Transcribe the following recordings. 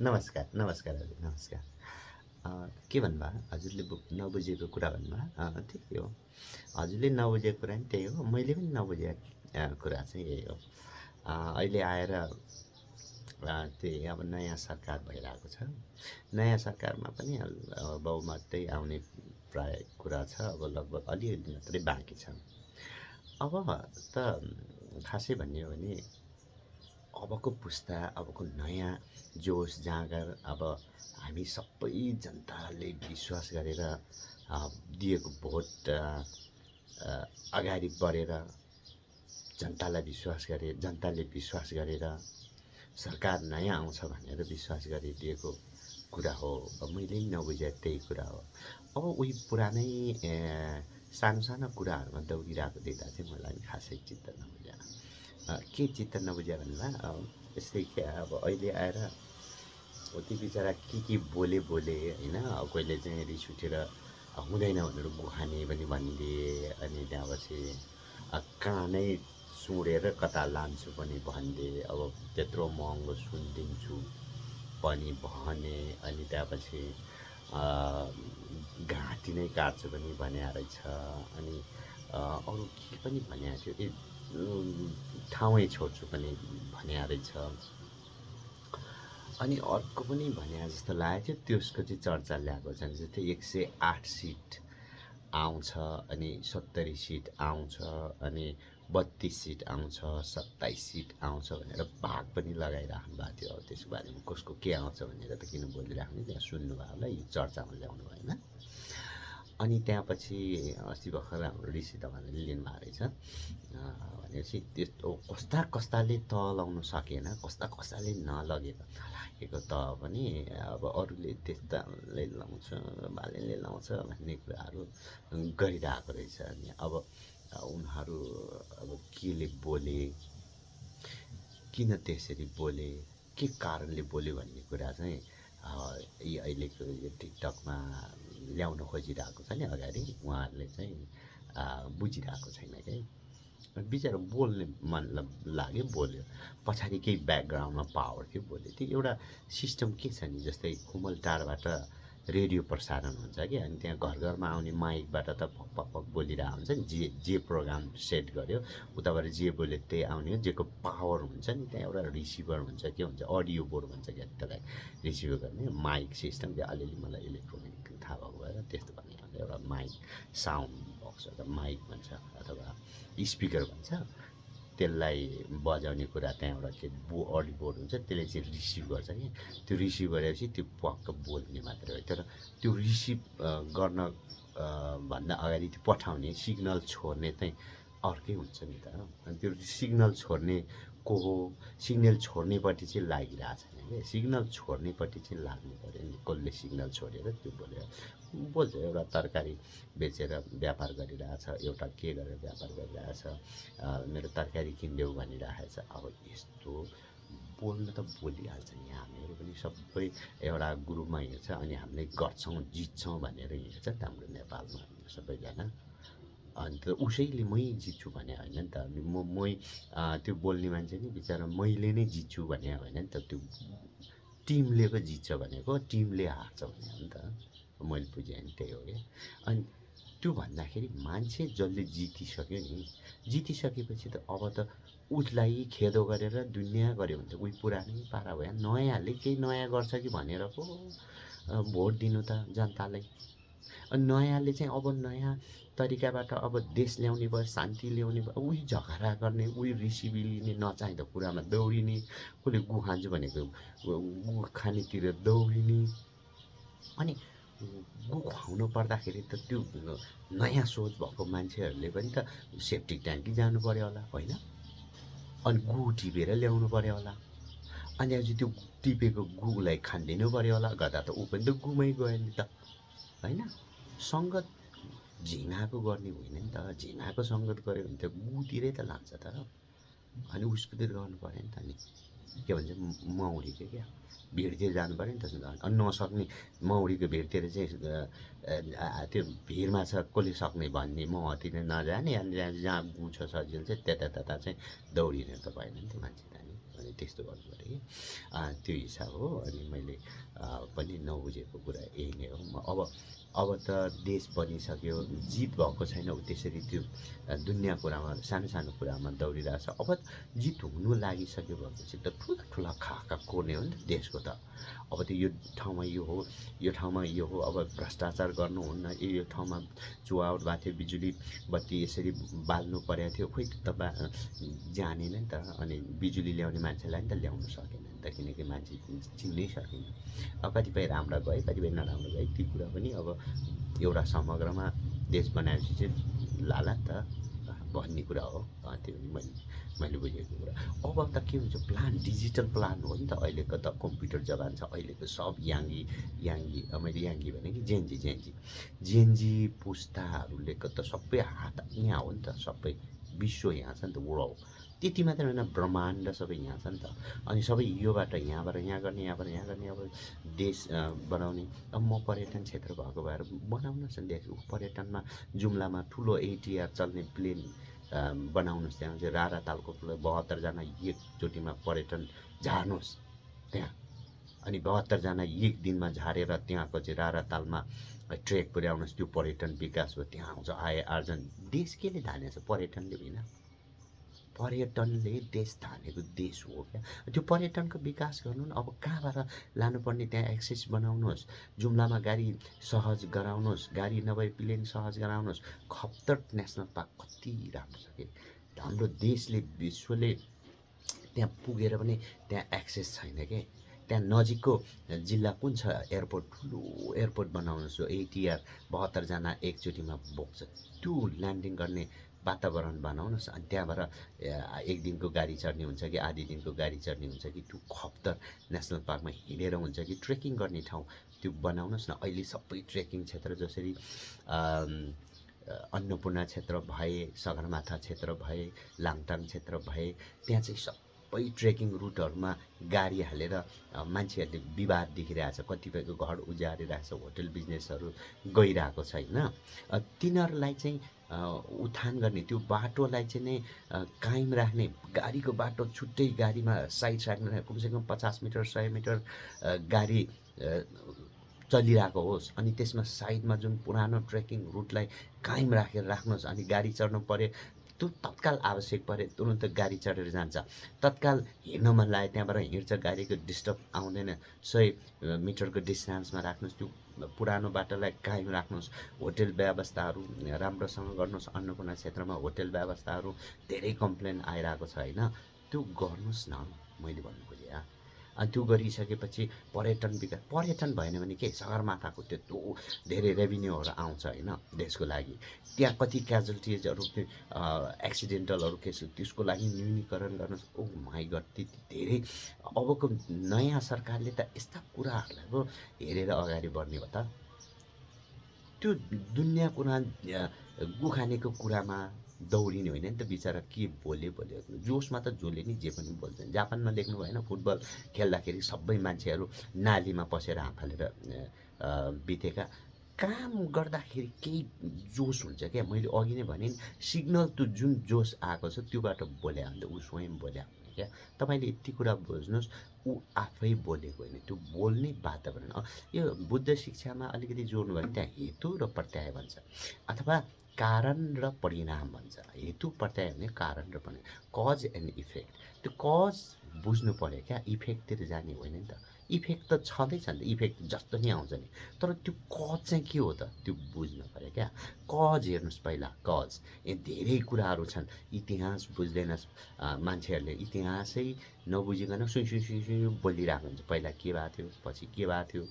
नमस्कार, नमस्कार हजुर, नमस्कार। के भन्नुभयो? हजुरले नबुझेको कुरा भन्नुभयो? ठिकै हो। हजुरले नबुझेको कुरा नि त्यही हो, मैले पनि नबुझेको कुरा चाहिँ यही हो। अहिले आएर त्यही अब नयाँ सरकार भइरहेको छ। नयाँ सरकारमा पनि बहुमतै आउने प्राय कुरा छ। अब लगभग अलिअलि मात्रै बाँकी छ। अब त खासै भन्ने हो भने अबको पुस्ता, अबको नयाँ जोस जाँगर, अब हामी सबै जनताले विश्वास गरेर दिएको भोट अगाडि बढेर जनताले विश्वास गरेर सरकार नयाँ आउँछ भनेर विश्वास गरिदिएको कुरा हो। अब मैले नि नबुझेको त्यही कुरा हो। अब उही पुरानै सानो सानो कुराहरूमा दौडिरहेको देख्दा चाहिँ मलाई खासै चित्त नबुझ्यो। के चित्त नबुझ्यो भन्दा यस्तै के अब अहिले आएर त्यो बिचरा के बोले होइन। अब कहिले चाहिँ रिस उठेर हुँदैन भनेर गुहाने पनि भनिदिए। अनि त्यहाँपछि कानै सुँडेर कता लान्छु पनि भनिदिए। अब त्यत्रो महँगो सुन दिन्छु पनि भने। अनि त्यहाँपछि घाँटी नै काट्छु पनि भन्या रहेछ। अनि अरू के पनि भन्या थियो, ठाउँै छोड्छु पनि भन्या रहेछ। अनि अर्को पनि भन्या जस्तो लागेको थियो, त्यसको चाहिँ चर्चा ल्याएको छ। जस्तै 108 सिट आउँछ, अनि 70 सिट आउँछ, अनि 32 सिट आउँछ, 27 सिट आउँछ भनेर भाग पनि लगाइराख्नु भएको थियो। अब त्यसको बारेमा कसको के आउँछ भनेर त किन बोलिराख्ने, त्यहाँ सुन्नुभयो होला, यो चर्चामा ल्याउनु भएन। अनि त्यहाँपछि अस्ति भर्खर हाम्रो ऋषि तपाईँले लिनुभएको रहेछ। भनेपछि त्यस्तो कस्ताले तलाउन सकेन, कस्ताले नलागेको त पनि अब अरूले त्यस्ताले लाउँछ, बालेले लाउँछ भन्ने कुराहरू गरिरहेको रहेछ। अनि अब उनीहरू अब केले बोले, किन त्यसरी बोले, के कारणले बोल्यो भन्ने कुरा चाहिँ यी अहिलेको यो टिकटकमा ल्याउन खोजिरहेको छ नि अगाडि, उहाँहरूले चाहिँ बुझिरहेको छैन क्या। बिचरा बोल्ने मतलब लाग्यो, बोल्यो, पछाडि केही ब्याकग्राउन्डमा पावर थियो, बोल्यो। त्यो एउटा सिस्टम के छ नि, जस्तै खुमल टाढबाट रेडियो प्रसारण हुन्छ कि, अनि त्यहाँ घर घरमा आउने माइकबाट त पक बोलिरहेको हुन्छ नि। जे प्रोग्राम सेट गर्यो उताबाट जे बोल्यो त्यही आउने हो। जेको पावर हुन्छ नि, त्यहाँ एउटा रिसिभर हुन्छ, के हुन्छ, अडियो बोर्ड भन्छ क्या, त्यसलाई रिसिभर गर्ने माइक सिस्टम। त्यो अलिअलि मलाई इलेक्ट्रोनिक थाहा भएको भएर त्यस्तो भन्ने एउटा माइक, साउन्ड बक्स अथवा माइक भन्छ अथवा स्पिकर भन्छ, त्यसलाई बजाउने कुरा त्यहाँ एउटा के अडियो बोर्ड हुन्छ, त्यसले चाहिँ रिसिभ गर्छ कि। त्यो रिसिभ गरेपछि त्यो पक्क बोल्ने मात्रै हो। तर त्यो रिसिभ गर्न भन्दा अगाडि त्यो पठाउने सिग्नल छोड्ने चाहिँ अर्कै हुन्छ नि त। अनि त्यो सिग्नल छोड्ने को हो, सिग्नल छोड्नेपट्टि चाहिँ लागिरहेको छैन क्या। सिग्नल छोड्नेपट्टि चाहिँ लाग्नु पऱ्यो नि, कसले सिग्नल छोडेर त्यो बोल्छ। एउटा तरकारी बेचेर व्यापार गरिरहेछ, एउटा के गरेर व्यापार गरिरहेछ, मेरो तरकारी किनिदेऊ भनिरहेको छ। अब यस्तो बोल्न त बोलिहाल्छ नि, हामीहरू पनि सबै एउटा ग्रुपमा हिँड्छ, अनि हामीले गर्छौँ जित्छौँ भनेर हिँड्छ नि त हाम्रो नेपालमा सबैजना। अन्त उसैले मै जित्छु भने होइन नि त। त्यो बोल्ने मान्छे नि बिचरा मैले नै जित्छु भने होइन नि त। त्यो टिमले पो जित्छ भनेको, टिमले हार्छ भने हो नि त। मैले बुझेँ नि त्यही हो क्या। अनि त्यो भन्दाखेरि मान्छे जसले जितिसक्यो नि, जितिसकेपछि त अब त उसलाई खेदो गरेर दुनियाँ गऱ्यो भने त उही पुरानै पारा भयो। नयाँले केही नयाँ गर्छ कि भनेर पो भोट दिनु त जनतालाई। अनि नयाँले चाहिँ अब नयाँ तरिकाबाट अब देश ल्याउने भयो, शान्ति ल्याउने भयो, उही झगडा गर्ने, उही रिसिभी लिने, नचाहिँदो कुरामा दौडिने, कसले गु खान्छु भनेको गु खानेतिर दौडिने। अनि गु खुवाउनु पर्दाखेरि त त्यो नयाँ सोच भएको मान्छेहरूले पनि त सेप्टिक ट्याङ्की जानु पऱ्यो होला, होइन? अनि गु टिपेर ल्याउनु पऱ्यो होला। अनि अझै त्यो टिपेको गुलाई खानिदिनु पऱ्यो होला, गर्दा त ऊ पनि त गुमै गयो नि त, होइन? सङ्गत झिँगाको गर्ने होइन नि त। झिँगाको सङ्गत गऱ्यो भने त गुतिरै त लाग्छ त। अनि उसकोतिर गर्नु पऱ्यो नि त। अनि के भन्छ मौरीको क्या भिडतिर जानु पऱ्यो नि त। अनि नसक्ने मौरीको भिडतिर चाहिँ त्यो भिडमा छ कसले सक्ने भन्ने मतिर नजाने। अनि जहाँ गु छ सजिलो चाहिँ त्यता चाहिँ दौडिने त भएन नि त मान्छे त नि। भने त्यस्तो गर्नु पऱ्यो कि त्यो हिसाब हो। अनि मैले पनि नबुझेको कुरा यही नै हो। अब त देश बनिसक्यो, जित भएको छैन ऊ त्यसरी त्यो दुनियाँ कुरामा सानो सानो कुरामा दौडिरहेको छ। अब जित हुनु लागिसक्यो भनेपछि त ठुला ठुला खाका कोर्ने हो नि त देशको त। अब त यो ठाउँमा यो हो, यो ठाउँमा यो हो, अब भ्रष्टाचार गर्नुहुन्न, यो ठाउँमा चुहावट भएको थियो, बिजुली बत्ती यसरी बाल्नु परेको थियो, खोइ त जानेन नि त। अनि बिजुली ल्याउने मान्छेलाई नि त ल्याउन सकेन नि त, किनकि मान्छे चिन्नै सकेन। अब कतिपय राम्रा गए, कतिपय नराम्रो गए, त्यो कुरा पनि अब एउटा समग्रमा देश बनाएपछि चाहिँ लाला नि त भन्ने कुरा हो। त्यो मैले बुझेको कुरा। अब त के हुन्छ, प्लान डिजिटल प्लान हो नि त। अहिलेको त कम्प्युटर जमाना छ, अहिलेको सब याङ्गी मैले याङ्गी भने कि जेन्जी पुस्ताहरूले त सबै हात यहाँ हो नि त। सबै विश्व यहाँ छ नि त, वर्ल्ड। त्यति मात्रै होइन, ब्रह्माण्ड सबै यहाँ छ नि त। अनि सबै योबाट यहाँबाट यहाँ गर्ने, यहाँबाट यहाँ गर्ने, अब देश बनाउने। अब म पर्यटन क्षेत्र भएको भएर बनाउनुहोस् न देश। पर्यटनमा जुम्लामा ठुलो ATR चल्ने प्लेन बनाउनुहोस्। त्यहाँ चाहिँ रारातालको 72जना एकचोटिमा पर्यटन झार्नुहोस् त्यहाँ। अनि 72जना एक दिनमा झारेर त्यहाँको चाहिँ रारातालमा ट्रेक पुर्याउनुहोस्। त्यो पर्यटन विकास भयो, त्यहाँ आउँछ आय आर्जन। देश केले धानेछ? पर्यटनले होइन, पर्यटनले देश धानेको देश हो क्या। त्यो पर्यटनको विकास गर्नु न। अब कहाँबाट लानुपर्ने त्यहाँ एक्सेस बनाउनुहोस्। जुम्लामा गाडी सहज गराउनुहोस्, गाडी नभए प्लेन सहज गराउनुहोस्। खप्तर नेसनल पार्क कति राम्रो छ कि हाम्रो देशले, विश्वले त्यहाँ पुगेर पनि त्यहाँ एक्सेस छैन के। त्यहाँ नजिकको जिल्ला कुन छ? एयरपोर्ट, ठुलो एयरपोर्ट बनाउनुहोस्। जो ATR 72जना एकचोटिमा बोक्छ, त्यो ल्यान्डिङ गर्ने वातावरण बनाउनुहोस्। अनि त्यहाँबाट एक दिनको गाडी चढ्ने हुन्छ कि आधी दिनको गाडी चढ्ने हुन्छ कि त्यो खप्तर नेसनल पार्कमा हिँडेर हुन्छ कि ट्रेकिङ गर्ने ठाउँ त्यो बनाउनुहोस् न। अहिले सबै ट्रेकिङ क्षेत्र जसरी अन्नपूर्ण क्षेत्र भए, सगरमाथा क्षेत्र भए, लाङटाङ क्षेत्र भए, त्यहाँ चाहिँ सबै ट्रेकिङ रुटहरूमा गाडी हालेर मान्छेहरूले विवाद देखिरहेछ। कतिपयको घर उजाडिरहेछ, होटल बिजनेसहरू गइरहेको छ होइन। तिनीहरूलाई चाहिँ उत्थान गर्ने, त्यो बाटोलाई चाहिँ नै कायम राख्ने, गाडीको बाटो छुट्टै गाडीमा साइड राख्ने, कमसेकम 50 मिटर 100 मिटर गाडी चलिरहेको होस्। अनि त्यसमा साइडमा जुन पुरानो ट्रेकिङ रुटलाई कायम राखेर राख्नुहोस्। अनि गाडी चढ्नु पऱ्यो, त्यो तत्काल आवश्यक पऱ्यो तुरुन्त गाडी चढेर जान्छ। तत्काल हिँड्न मन लाग्यो त्यहाँबाट हिँड्छ, गाडीको डिस्टर्ब आउँदैन। 100 मिटरको डिस्टेन्समा राख्नुहोस्, त्यो पुरानो बाटोलाई कायम राख्नुहोस्। होटेल व्यवस्थाहरू राम्रोसँग गर्नुहोस्। अन्नपूर्ण क्षेत्रमा होटेल व्यवस्थाहरू धेरै कम्प्लेन आइरहेको छ होइन, त्यो गर्नुहोस् न, मैले भन्नु खोजेँ। अनि त्यो गरिसकेपछि पर्यटन विकास, पर्यटन भएन भने के, सगरमाथाको त्यत्रो धेरै रेभिन्यूहरू आउँछ होइन देशको लागि। त्यहाँ कति क्याजुअलिटिजहरू, एक्सिडेन्टलहरू केस, त्यसको लागि न्यूनीकरण गर्नुहोस्। ओ माई गड, त्यति धेरै। अबको नयाँ सरकारले त यस्ता कुराहरूलाई पो हेरेर अगाडि बढ्ने हो त। त्यो दुनियाँ कुरा गुखानेको कुरामा दौडिने होइन नि त। बिचरा के बोल्यो जोसमा त जसले नि जे पनि बोल्छन्। जापानमा देख्नु भएन, फुटबल खेल्दाखेरि सबै मान्छेहरू नालीमा पसेर हात हालेर बितेका। काम गर्दाखेरि केही जोस हुन्छ क्या। मैले अघि नै भने नि, सिग्नल त्यो जुन जोस आएको छ त्योबाट बोल्या भने त ऊ स्वयं बोल्या हुने क्या। तपाईँले यति कुरा बुझ्नुहोस्, ऊ आफै बोलेको होइन, त्यो बोल्ने वातावरण। यो बुद्ध शिक्षामा अलिकति जोड्नु भयो भने त्यहाँ हेतु र प्रत्यय भन्छ, अथवा कारण र परिणाम भन्छ। हेतु प्रत्यय भने कारण र परिणाम, कज एन्ड इफेक्ट। त्यो कज बुझ्नु पऱ्यो क्या, इफेक्टतिर जाने होइन नि त। इफेक्ट त छँदैछ नि त, इफेक्ट जस्तो नै आउँछ नि, तर त्यो कज चाहिँ के हो त त्यो बुझ्नु पऱ्यो क्या। कज हेर्नुहोस् पहिला, कज। धेरै कुराहरू छन्, इतिहास बुझ्दैन मान्छेहरूले। इतिहासै नबुझिकन सुई बोलिरहेको हुन्छ। पहिला के भएको थियो, पछि के भएको थियो,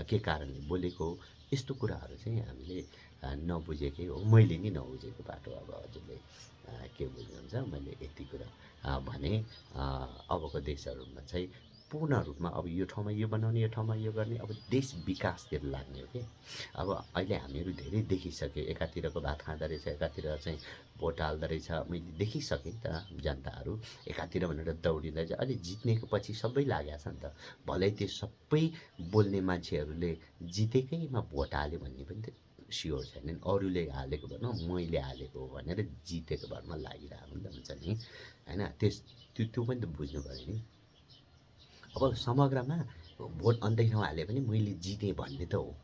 के कारणले बोलेको हो, यस्तो कुराहरू चाहिँ हामीले नबुझेकै हो। मैले नि नबुझेको बाटो। अब हजुरले के बुझ्नुहुन्छ, मैले यति कुरा भने। अबको देशहरूमा चाहिँ पूर्ण रूपमा अब यो ठाउँमा यो बनाउने, यो ठाउँमा यो गर्ने, अब देश विकासतिर लाग्ने हो कि। अब अहिले हामीहरू धेरै देखिसक्यो, एकातिरको भात खाँदो रहेछ, एकातिर चाहिँ भोट हाल्दो रहेछ। मैले देखिसकेँ त, जनताहरू एकातिर भनेर दौडिँदैछ। अहिले जित्नेको पछि सबै लागेको छ नि त। भलै त्यो सबै बोल्ने मान्छेहरूले जितेकैमा भोट हाल्यो भन्ने पनि त स्योर छैन। अरूले हालेको भनौँ, मैले हालेको हो भनेर जितेको भरमा लागिरहेको पनि त हुन्छ नि होइन। त्यो पनि त बुझ्नु पऱ्यो नि। अब समग्रमा भोट अन्त्य ठाउँ हाले पनि मैले जितेँ भन्ने त हो।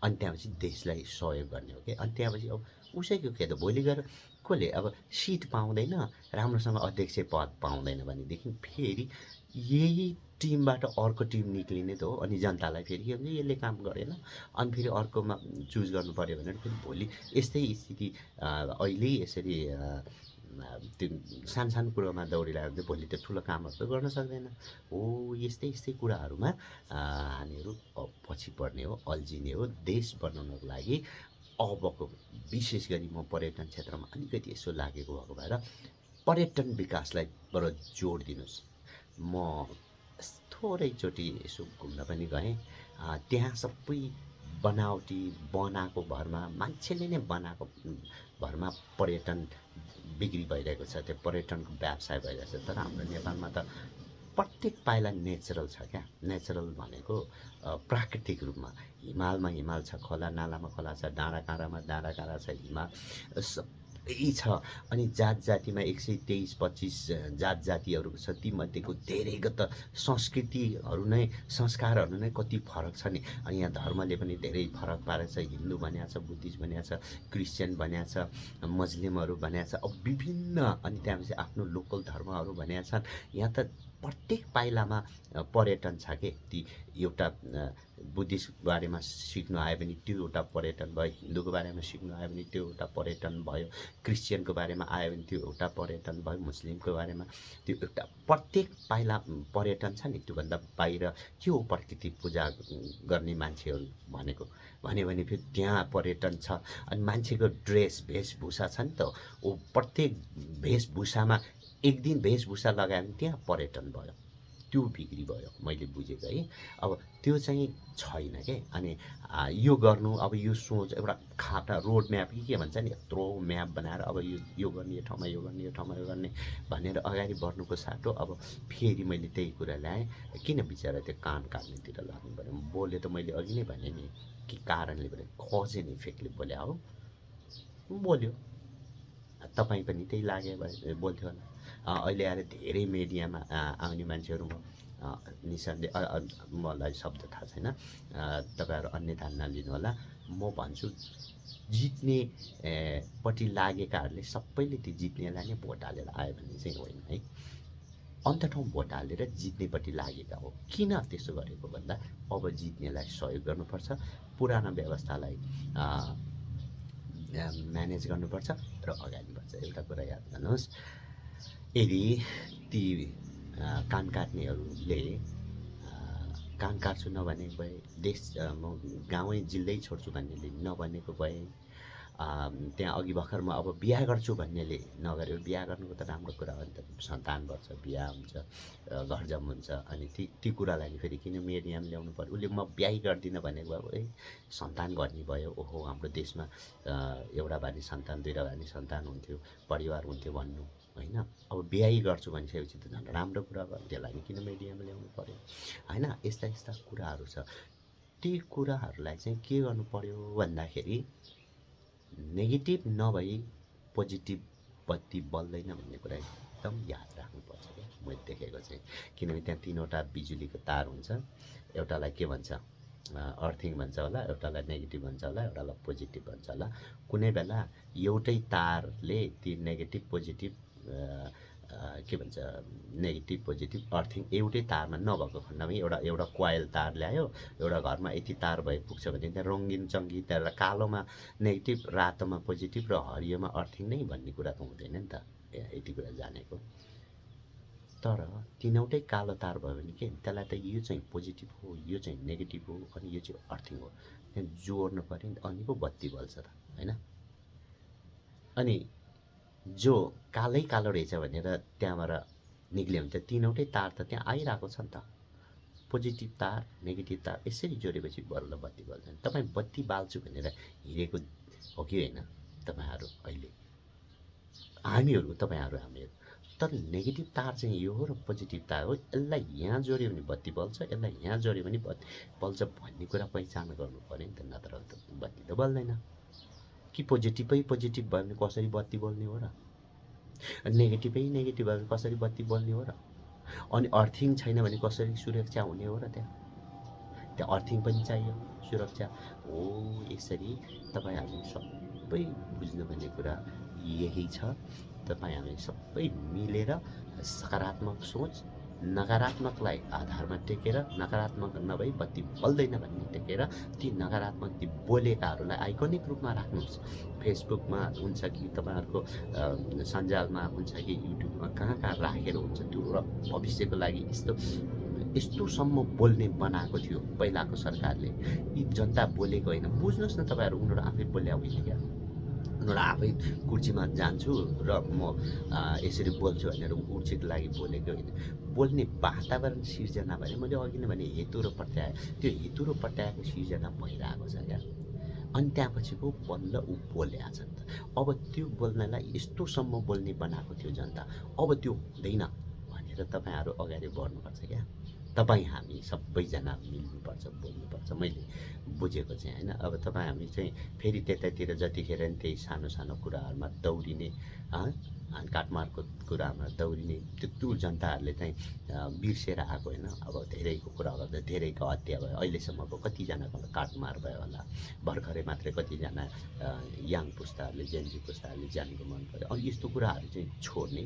अनि त्यहाँपछि देशलाई सहयोग गर्ने हो कि। अनि त्यहाँपछि अब उसैको के त भोलि गएर कसले अब सिट पाउँदैन, राम्रोसँग अध्यक्ष पद पाउँदैन भनेदेखि फेरि यही टिमबाट अर्को टिम निक्लिने त हो। अनि जनतालाई फेरि के हुन्छ, यसले काम गरेन अनि फेरि अर्कोमा चुज गर्नु पऱ्यो भनेर फेरि भोलि यस्तै स्थिति अहिले यसरी त्यो सानो सानो कुरोमा दौडिरहेको चाहिँ भोलि त्यो ठुलो कामहरू त गर्न सक्दैन हो। यस्तै यस्तै कुराहरूमा हामीहरू पछि पर्ने हो, अल्झिने हो। देश बनाउनको लागि अबको विशेष गरी म पर्यटन क्षेत्रमा अलिकति यसो लागेको भएको भएर पर्यटन विकासलाई बरु जोड दिनुहोस्। म थोरैचोटि यसो घुम्न पनि गएँ। त्यहाँ सबै बनावटी बनाएको भरमा, मान्छेले नै बनाएको भरमा पर्यटन बिक्री भइरहेको छ, त्यो पर्यटनको व्यवसाय भइरहेको छ। तर हाम्रो नेपालमा त प्रत्येक पाइला नेचरल छ क्या। नेचरल भनेको प्राकृतिक रूपमा हिमालमा हिमाल छ, खोला नालामा खोला छ, डाँडा काँडामा डाँडा काँडा छ, हिमाल सबै छ। अनि जात जातिमा 123-25 जात जातिहरू छ। तीमध्येको धेरैको त संस्कृतिहरू नै, संस्कारहरू नै कति फरक छ नि। अनि यहाँ धर्मले पनि धेरै फरक पारेको छ। हिन्दू भनेको छ, बुद्धिस्ट भनेको छ, क्रिस्चियन भनेको छ, मुस्लिमहरू भनेको छ, अब विभिन्न। अनि त्यहाँपछि आफ्नो लोकल धर्महरू भनेका छन्। यहाँ त प्रत्येक पाइलामा पर्यटन छ के। ती एउटा बुद्धिस्ट बारेमा सिक्नु आयो भने त्यो एउटा पर्यटन भयो, हिन्दूको बारेमा सिक्नु आयो भने त्यो एउटा पर्यटन भयो, क्रिस्चियनको बारेमा आयो भने त्यो एउटा पर्यटन भयो, मुस्लिमको बारेमा त्यो एउटा। प्रत्येक पाइला पर्यटन छ नि। त्योभन्दा बाहिर के हो प्रकृति पूजा गर्ने मान्छेहरू भनेको भन्यो भने फेरि त्यहाँ पर्यटन छ। अनि मान्छेको ड्रेस वेशभूषा छ नि त, ओ प्रत्येक वेशभूषामा एक दिन वेशभूषा लगायो भने त्यहाँ पर्यटन भयो, त्यो बिक्री भयो, मैले बुझेको है। अब त्यो चाहिँ छैन के। अनि यो गर्नु, अब यो सोच एउटा खाता रोड म्याप के भन्छ नि, यत्रो म्याप बनाएर अब यो गर्ने, यो ठाउँमा यो गर्ने, यो ठाउँमा यो गर्ने भनेर अगाडि बढ्नुको साटो अब फेरि मैले त्यही कुरा ल्याएँ। किन बिचरा त्यो कान काट्नेतिर लाग्नु पऱ्यो। बोले त मैले अघि नै भने नि के कारणले भने कज एन्ड इफेक्टले बोल्या हो, बोल्यो। तपाईँ पनि त्यही लागे भए बोल्थ्यो होला। अहिले आएर धेरै मिडियामा आउने मान्छेहरू म निसन्देह, मलाई शब्द थाहा छैन, तपाईँहरू अन्यथा नलिनु होला। म भन्छु जित्ने पट्टि लागेकाहरूले सबैले त्यो जित्नेलाई नै भोट हालेर आयो भन्ने चाहिँ होइन है। अन्त ठाउँ भोट हालेर जित्नेपट्टि लागेका हो। किन त्यसो गरेको भन्दा अब जित्नेलाई सहयोग गर्नुपर्छ, पुरानो व्यवस्थालाई म्यानेज गर्नुपर्छ र अगाडि बढ्छ। एउटा कुरा याद गर्नुहोस्, यदि ती कान काट्नेहरूले कान काट्छु नभनेको भए, देश म गाउँै जिल्लै छोड्छु भन्नेले नभनेको भए, त्यहाँ अघि भर्खर म अब बिहा गर्छु भन्नेले नगरेर, बिहा गर्नुको त राम्रो कुरा हो नि त, सन्तान बढ्छ, बिहा हुन्छ, घर जम हुन्छ। अनि ती कुरालाई फेरि किन मिडियामा ल्याउनु पऱ्यो। उसले म बिहा गर्दिनँ भनेको भए सन्तान घट्ने भयो, ओहो हाम्रो देशमा एउटा बानी सन्तान, दुईवटा बानी सन्तान हुन्थ्यो, परिवार हुन्थ्यो भन्नु होइन। अब बिहा गर्छु भनिसकेपछि त झन् राम्रो कुरा भयो, त्यसलाई किन मिडियामा ल्याउनु पऱ्यो होइन। यस्ता यस्ता कुराहरू छ। ती कुराहरूलाई चाहिँ के गर्नु पऱ्यो भन्दाखेरि नेगेटिभ नभई पोजिटिभ बत्ती बल्दैन भन्ने कुरा एकदम याद राख्नुपर्छ क्या मैले देखेको चाहिँ। किनभने त्यहाँ 3वटा बिजुलीको तार हुन्छ, एउटालाई के भन्छ अर्थिङ भन्छ होला, एउटालाई नेगेटिभ भन्छ होला, एउटालाई पोजिटिभ भन्छ होला। कुनै बेला एउटै तारले ती नेगेटिभ पोजिटिभ के भन्छ नेगेटिभ पोजिटिभ अर्थिङ एउटै तारमा नभएको खण्डमा एउटा कोइल तार ल्यायो, एउटा घरमा यति तार भए पुग्छ भने त्यहाँ रङ्गिन चङ्गी त्यहाँ कालोमा नेगेटिभ, रातोमा पोजिटिभ र हरियोमा अर्थिङ नै भन्ने कुरा त हुँदैन नि त। यति कुरा जानेको। तर 3वटै कालो तार भयो भने के त्यसलाई त यो चाहिँ पोजिटिभ हो, यो चाहिँ नेगेटिभ हो, अनि यो चाहिँ अर्थिङ हो, त्यहाँ जोड्नु पऱ्यो नि त, अनि पो बत्ती बल्छ त होइन। अनि जो कालै कालो रहेछ भनेर त्यहाँबाट निक्ल्यो भने त 3वटै तार त त्यहाँ आइरहेको छ नि त। पोजिटिभ तार नेगेटिभ तार यसरी जोडेपछि बल्ल बत्ती बल्छ। तपाईँ बत्ती बाल्छु भनेर हिँडेको हो कि होइन तपाईँहरू अहिले, हामीहरू, तपाईँहरू हामीहरू। तर नेगेटिभ तार चाहिँ यो हो र पोजिटिभ तार हो। यसलाई यहाँ जोड्यो भने बत्ती बल्छ, यसलाई यहाँ जोड्यो भने बत्ती बल्छ भन्ने कुरा पहिचान गर्नु पऱ्यो नि त, नत्र त बत्ती त बल्दैन। कि पोजिटिभै पोजिटिभ भयो भने कसरी बत्ती बल्ने हो र, नेगेटिभै नेगेटिभ भयो भने कसरी बत्ती बल्ने हो र। अनि अर्थिङ छैन भने कसरी सुरक्षा हुने हो र त्यहाँ अर्थिङ पनि चाहियो सुरक्षा हो। यसरी तपाईँ हामी सबै बुझ्नुपर्ने कुरा यही छ। तपाईँ हामी सबै मिलेर सकारात्मक सोच, नकारात्मकलाई आधारमा टेकेर, नकारात्मक नभई बत्ती बल्दैन भन्ने टेकेर ती नकारात्मक ती बोलेकाहरूलाई आइकनिक रूपमा राख्नुहोस्। फेसबुकमा हुन्छ कि तपाईँहरूको सञ्जालमा हुन्छ कि युट्युबमा कहाँ कहाँ राखेर हुन्छ त्यो र भविष्यको लागि यस्तोसम्म बोल्ने बनाएको थियो पहिलाको सरकारले। यी जनता बोलेको होइन, बुझ्नुहोस् न तपाईँहरू, उनीहरू आफै बोल्या होइन क्या। उनीहरू आफै कुर्सीमा जान्छु र म यसरी बोल्छु भनेर कुर्सीको लागि बोलेको होइन। बोल्ने वातावरण सिर्जना भने मैले अघि नै भने हेतु र प्रत्याय, त्यो हेतु र प्रत्यायको सिर्जना भइरहेको छ क्या। अनि त्यहाँपछि पो बल्ल ऊ बोल्या छ नि त। अब त्यो बोल्नलाई यस्तोसम्म बोल्ने बनाएको थियो जनता, अब त्यो हुँदैन भनेर तपाईँहरू अगाडि बढ्नुपर्छ क्या। तपाईँ हामी सबैजना मिल्नुपर्छ, बोल्नुपर्छ। मैले बुझेको चाहिँ होइन। अब तपाईँ हामी चाहिँ फेरि त्यतातिर जतिखेर नि त्यही सानो सानो कुराहरूमा दौडिने, काटमारको कुरामा दौडिने, त्यो जनताहरूले चाहिँ बिर्सेर आएको होइन। अब धेरैको कुरा गर्दा धेरैको हत्या भयो, अहिलेसम्मको कतिजनाको काटमार भयो होला, भर्खरै मात्रै कतिजना याङ पुस्ताहरूले, जेन्जी पुस्ताहरूले ज्यान गुमाउनु पऱ्यो। अनि यस्तो कुराहरू चाहिँ छोड्ने,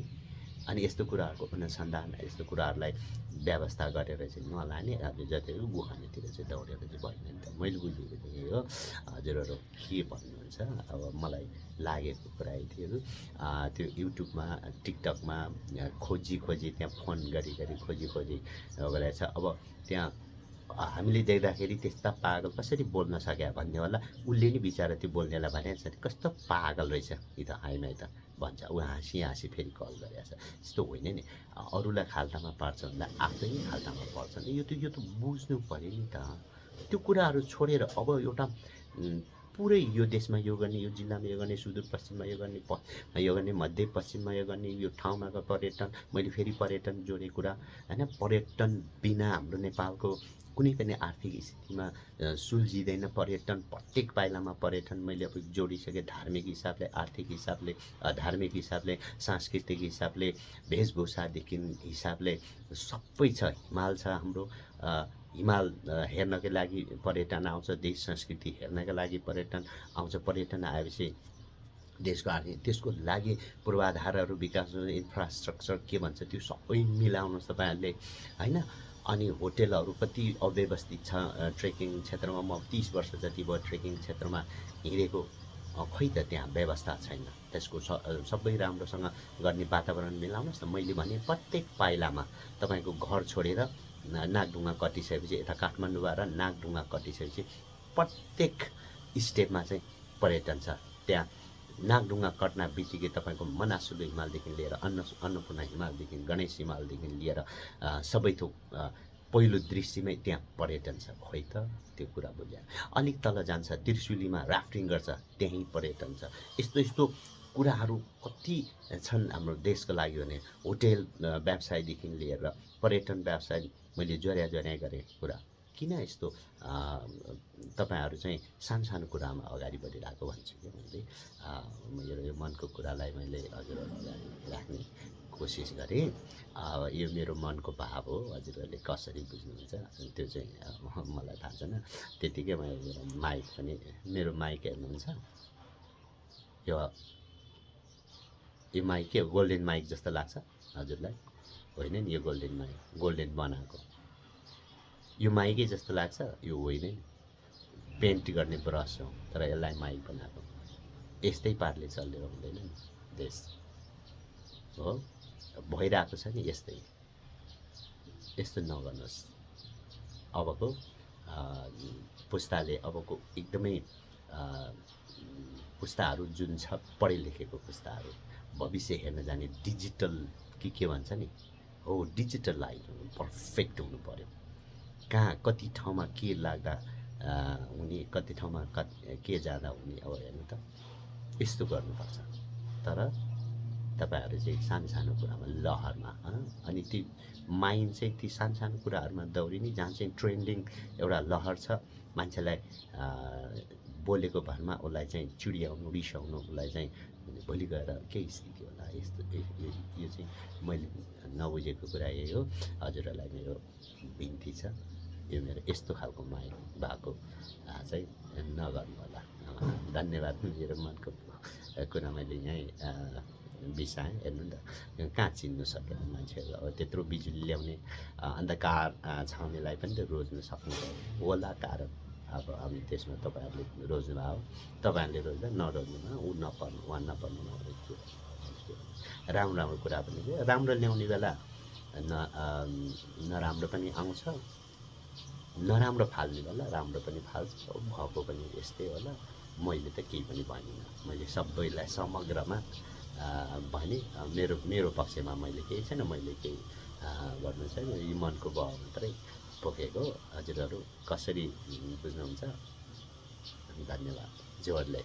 अनि यस्तो कुराहरूको अनुसन्धान, यस्तो कुराहरूलाई व्यवस्था गरेर चाहिँ नलाने, अब जति गुहानेतिर चाहिँ दौडेर चाहिँ भएन नि त। मैले बुझेको चाहिँ हो। हजुरहरू के भन्नुहुन्छ? अब मलाई लागेको कुरा थियो त्यो युट्युबमा, टिकटकमा खोजी त्यहाँ फोन गरी खोजी रहेछ। अब त्यहाँ हामीले देख्दाखेरि त्यस्ता पागल कसरी बोल्न सक्या भन्ने होला। उसले नि बिचरा त्यो बोल्नेलाई भनेको छ कस्तो पागल रहेछ कि त आइमाई त भन्छ। ऊ हाँसी फेरि कल गरेको छ। यस्तो होइन नि, अरूलाई खाल्टामा पार्छ भन्दा आफै खाल्टामा पर्छ नि। यो त बुझ्नु पऱ्यो नि त। त्यो कुराहरू छोडेर अब एउटा पुरै यो देशमा यो गर्ने, यो जिल्लामा यो गर्ने, सुदूरपश्चिममा यो गर्ने, मध्यपश्चिममा यो गर्ने, यो ठाउँमा पर्यटन, मैले फेरि पर्यटन जोडेको कुरा होइन। पर्यटन बिना हाम्रो नेपालको कुनै पनि आर्थिक स्थितिमा सुल्झिँदैन। पर्यटन प्रत्येक पाइलामा पर्यटन मैले अब जोडिसकेँ। धार्मिक हिसाबले, आर्थिक हिसाबले, धार्मिक हिसाबले, सांस्कृतिक हिसाबले, वेशभूषादेखि हिसाबले सबै छ। हिमाल छ हाम्रो, हिमाल हेर्नकै लागि पर्यटन आउँछ। देश संस्कृति हेर्नका लागि पर्यटन आउँछ। पर्यटन आएपछि देशको आर्थिक, त्यसको लागि पूर्वाधारहरू विकास, इन्फ्रास्ट्रक्चर के भन्छ त्यो सबै मिलाउनुहोस् तपाईँहरूले होइन। अनि होटेलहरू कति अव्यवस्थित छ ट्रेकिङ क्षेत्रमा। म 30 वर्ष जति भयो ट्रेकिङ क्षेत्रमा हिँडेको, खै त त्यहाँ व्यवस्था छैन। त्यसको सबै राम्रोसँग गर्ने वातावरण मिलाउनुहोस् न। मैले भने प्रत्येक पाइलामा तपाईँको घर छोडेर नागढुङ्गा कटिसकेपछि, यता काठमाडौँ भएर नागढुङ्गा कटिसकेपछि प्रत्येक स्टेपमा चाहिँ पर्यटन छ। त्यहाँ नागढुङ्गा कट्ना बित्तिकै तपाईँको मनासुलु हिमालदेखि लिएर अन्नपूर्ण हिमालदेखि, गणेश हिमालदेखि लिएर सबै थोक पहिलो दृश्यमै त्यहाँ पर्यटन छ। खोइ त त्यो कुरा बुझ्या। अलिक तल जान्छ त्रिशुलीमा राफ्टिङ गर्छ, त्यहीँ पर्यटन छ। यस्तो कुराहरू कति छन् हाम्रो देशको लागि भने। होटेल व्यवसायदेखि लिएर पर्यटन व्यवसाय मैले जोर्या गरेँ कुरा। किन यस्तो तपाईँहरू चाहिँ सानो कुरामा अगाडि बढिरहेको भन्छु कि मैले यो मनको कुरालाई मैले हजुरहरू अगाडि राख्ने कोसिस गरेँ। यो मेरो मनको भाव हो, हजुरहरूले कसरी बुझ्नुहुन्छ त्यो चाहिँ मलाई थाहा छैन। त्यतिकै मेरो माइक पनि, मेरो माइक हेर्नुहुन्छ यो माइक के गोल्डेन माइक जस्तो लाग्छ हजुरलाई? होइन नि, यो गोल्डेन माइक, गोल्डेन बनाएको यो माइकै जस्तो लाग्छ? यो होइन नि, पेन्ट गर्ने ब्रस हो, तर यसलाई माइक बनाएको। यस्तै पाराले चलेर हुँदैन नि देश हो, भइरहेको छ नि यस्तै। यस्तो नगर्नुहोस्। अबको पुस्ताले, अबको एकदमै पुस्ताहरू जुन छ पढे लेखेको पुस्ताहरू, भविष्य हेर्न जाने, डिजिटल के भन्छ नि हो, डिजिटलाइज हुनु, पर्फेक्ट हुनु पऱ्यो। कहाँ कति ठाउँमा के लाग्दा हुने, कति ठाउँमा के जाँदा हुने, अब हेर्नु त यस्तो गर्नुपर्छ। तर तपाईँहरू चाहिँ सानो कुरामा लहरमा, अनि ती माइन्ड चाहिँ ती सानो कुराहरूमा दौडिने, जहाँ चाहिँ ट्रेन्डिङ एउटा लहर छ, मान्छेलाई बोलेको भरमा उसलाई चाहिँ चिडियाउनु, रिसाउनु, उसलाई चाहिँ भने भोलि गएर केही स्थिति होला यस्तो यो चाहिँ मैले नबुझेको कुरा यही हो। हजुरहरूलाई मेरो बिन्ती छ, यो मेरो यस्तो खालको माइक भएको चाहिँ नगर्नु होला। धन्यवाद। मेरो मनको कुरा मैले यहीँ बिसाएँ। हेर्नु नि त कहाँ चिन्नु सकेन मान्छेहरू। अब त्यत्रो बिजुली ल्याउने अन्धकार छाउनेलाई पनि त रोज्नु सक्नु होला कारण अब हामी त्यसमा तपाईँहरूले रोज्नुभयो, तपाईँहरूले रोज्दा नरोज्नुमा ऊ नपर्नु उहाँ नपर्नुमा राम्रो राम्रो कुरा पनि थियो। राम्रो ल्याउने बेला नराम्रो पनि आउँछ, नराम्रो फाल्ने बेला राम्रो पनि फाल्छ। भएको पनि यस्तै होला। मैले त केही पनि भनिनँ, मैले सबैलाई समग्रमा भने मेरो मेरो पक्षमा मैले केही छैन, मैले केही गर्नु छैन। यी मनको भाव मात्रै पोखेको। हजुरहरू कसरी बुझ्नुहुन्छ? धन्यवाद। जोडले